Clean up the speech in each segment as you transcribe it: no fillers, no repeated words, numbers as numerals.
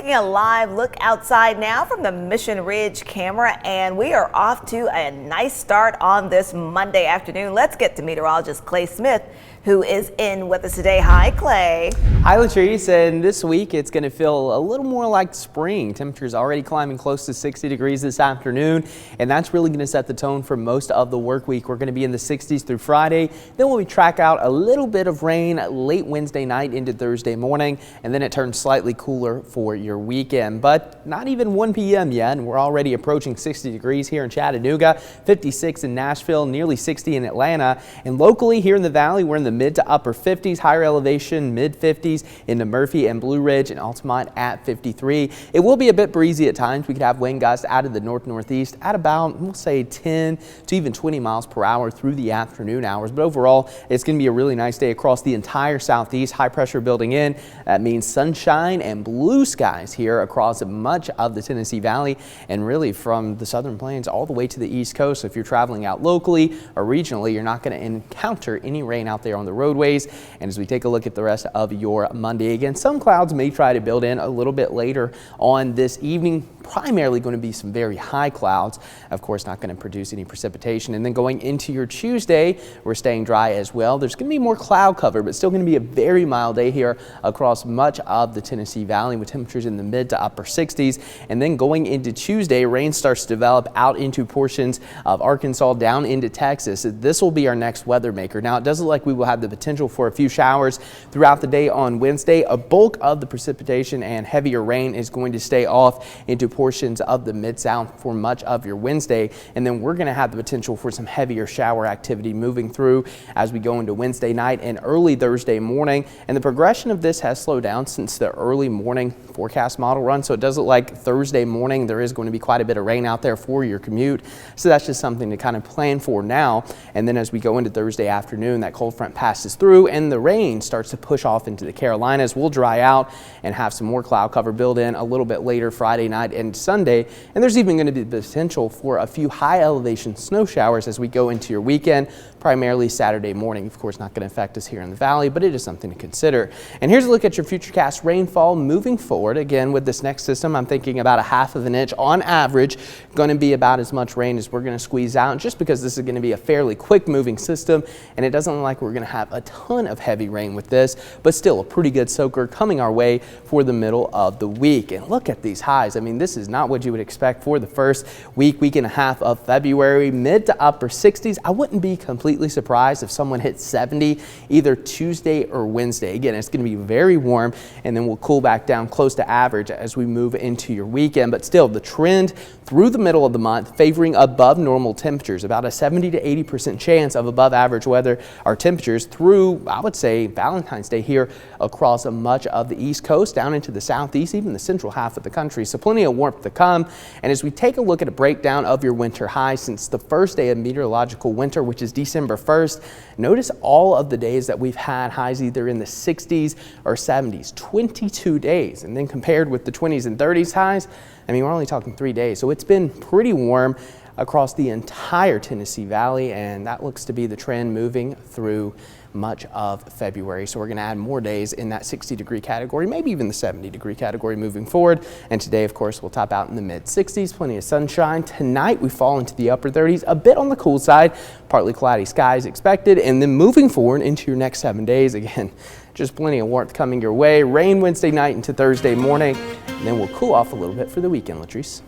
Taking a live look outside now from the Mission Ridge camera, and we are off to a nice start on this Monday afternoon. Let's get to meteorologist Clay Smith, who is in with us today. Hi, Clay. Hi, Latrice, and this week it's going to feel a little more like spring. Temperatures already climbing close to 60 degrees this afternoon, and that's really going to set the tone for most of the work week. We're going to be in the 60s through Friday. Then we'll track out a little bit of rain late Wednesday night into Thursday morning, and then it turns slightly cooler for your weekend. But not even 1 p.m. yet, and we're already approaching 60 degrees here in Chattanooga, 56 in Nashville, nearly 60 in Atlanta, and locally here in the valley, we're in the mid to upper 50s, higher elevation mid 50s into Murphy and Blue Ridge, and Altamont at 53. It will be a bit breezy at times. We could have wind gusts out of the north-northeast at about, we'll say 10 to even 20 miles per hour through the afternoon hours. But overall, it's going to be a really nice day across the entire southeast. High pressure building in. That means sunshine and blue skies here across much of the Tennessee Valley, and really from the southern plains all the way to the east coast. So if you're traveling out locally or regionally, you're not going to encounter any rain out there on the roadways. And as we take a look at the rest of your Monday, again, some clouds may try to build in a little bit later on this evening. Primarily going to be some very high clouds, of course not going to produce any precipitation. And then going into your Tuesday, we're staying dry as well. There's going to be more cloud cover, but still going to be a very mild day here across much of the Tennessee Valley with temperatures in the mid to upper 60s. And then going into Tuesday, rain starts to develop out into portions of Arkansas down into Texas. This will be our next weather maker. Now, it does look like we will have the potential for a few showers throughout the day on Wednesday. A bulk of the precipitation and heavier rain is going to stay off into portions of the Mid-South for much of your Wednesday, and then we're going to have the potential for some heavier shower activity moving through as we go into Wednesday night and early Thursday morning. And the progression of this has slowed down since the early morning forecast model run, so it does look like Thursday morning there is going to be quite a bit of rain out there for your commute. So that's just something to kind of plan for now. And then as we go into Thursday afternoon, that cold front passes through and the rain starts to push off into the Carolinas. We'll dry out and have some more cloud cover build in a little bit later Friday night and Sunday, and there's even going to be the potential for a few high elevation snow showers as we go into your weekend, primarily Saturday morning. Of course, not going to affect us here in the valley, but it is something to consider. And here's a look at your futurecast rainfall moving forward. Again, with this next system, I'm thinking about a ½ of an inch on average. Going to be about as much rain as we're going to squeeze out, just because this is going to be a fairly quick moving system, and it doesn't look like we're going to have a ton of heavy rain with this, but still a pretty good soaker coming our way for the middle of the week. And look at these highs. I mean, this is not what you would expect for the first week and a half of February. Mid to upper 60s. I wouldn't be completely surprised if someone hit 70 either Tuesday or Wednesday. Again, it's going to be very warm, and then we'll cool back down close to average as we move into your weekend. But still, the trend through the middle of the month favoring above normal temperatures, about a 70 to 80% chance of above average weather or temperatures through, I would say, Valentine's Day here across much of the East Coast, down into the southeast, even the central half of the country. So plenty of warmth to come. And as we take a look at a breakdown of your winter highs since the first day of meteorological winter, which is December 1st, notice all of the days that we've had highs either in the 60s or 70s, 22 days. And then compared with the 20s and 30s highs, I mean, we're only talking 3 days. So it's been pretty warm across the entire Tennessee Valley, and that looks to be the trend moving through much of February. So we're going to add more days in that 60-degree category, maybe even the 70-degree category moving forward. And today, of course, we'll top out in the mid-60s, plenty of sunshine. Tonight, we fall into the upper 30s, a bit on the cool side, partly cloudy skies expected. And then moving forward into your next 7 days, again, just plenty of warmth coming your way. Rain Wednesday night into Thursday morning, and then we'll cool off a little bit for the weekend, Latrice.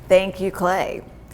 Thank you, Clay.